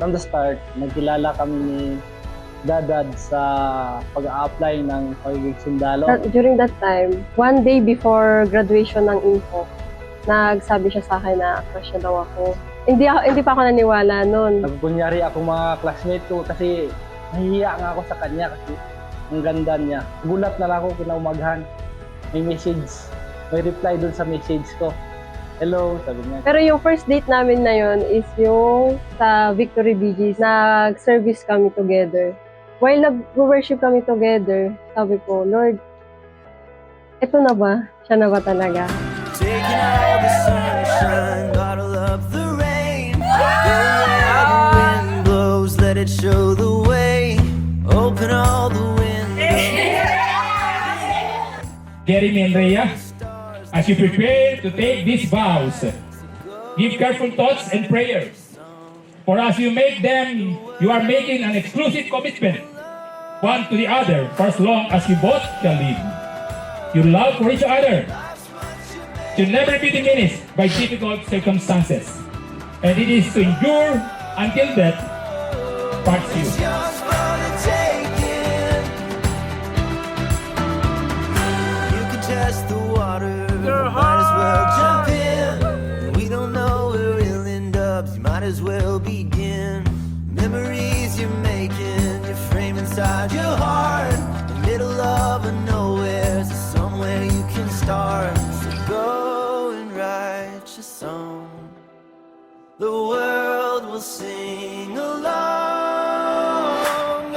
from the start, nagkilala kami ni Dadad sa pag-a-apply ng pagiging sundalo. During that time, one day before graduation ng info, nagsabi siya sa akin na crush na daw ako. Hindi pa ako naniwala noon. Nagkunyari ako mga classmate ko kasi nahihiya nga ako sa kanya kasi ang ganda niya. Gulat na lang ako kinaumagahan. May message, may reply dun sa message ko. Hello, sabi niya. Pero yung first date namin na yun is yung sa Victory BGs. Nag-service kami together. While nag-worship kami together, sabi ko, Lord, ito na ba? Siya na ba talaga? Taking all the sunshine, bottle up the rain. The wind blows, let it show the way. Open all the windows. Jeremy and Rhea, as you prepare to take these vows, give careful thoughts and prayers. For as you make them, you are making an exclusive commitment, one to the other, for as long as you both shall live. Your love for each other should never be diminished by difficult circumstances, and it is to endure until death parts you. It's yours for the taking. You can test the water, might as well jump in. We don't know where we'll end up, so you might as well begin. Memories you're making, you frame inside your heart. The middle of a nowhere, so somewhere you can start. So go and write your song. The world will sing along.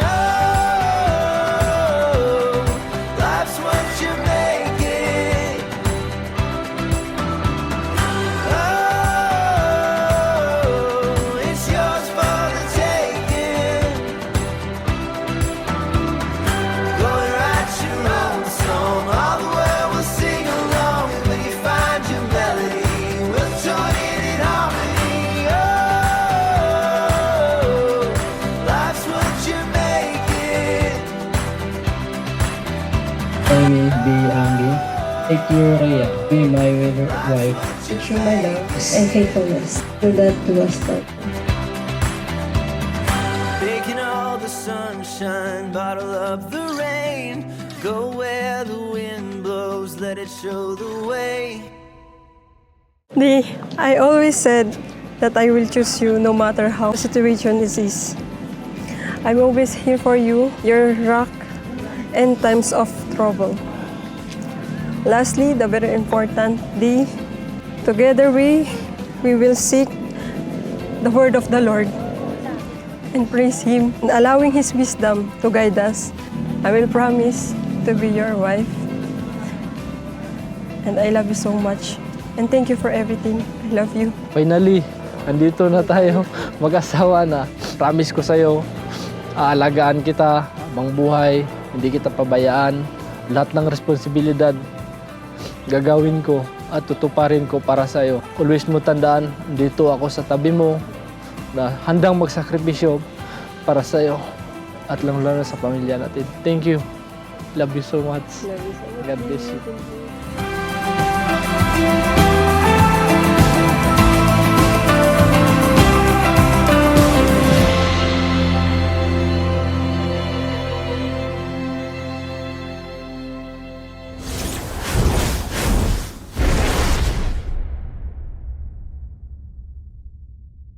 Oh, life's what you make it. Oh, it's yours for the taking. Go and write your own song. All the world will sing along. And when you find your melody, we'll join in harmony. Oh, life's what you make it. My name is Bill Angie. Take your Rhea, be my wife. Show my love and faithfulness to that to us. Taking all the sunshine, bottle up the rain. Go where the wind blows, let it show the way. I always said that I will choose you no matter how the situation is. I'm always here for you, your rock, in times of trouble. Lastly, the very important, together we will seek the word of the Lord and praise Him, and allowing His wisdom to guide us. I will promise to be your wife, and I love you so much. And thank you for everything. I love you. Finally, andito na tayo, mag-asawa na. Promise ko sa'yo, aalagaan kita, habang buhay, hindi kita pabayaan. Lahat ng responsibilidad, gagawin ko at tutuparin ko para sa'yo. Always mo tandaan, dito ako sa tabi mo, na handang magsakripisyo para sa'yo at lalo sa pamilya natin. Thank you. Love you so much. Love you so much. God bless you. Thank you.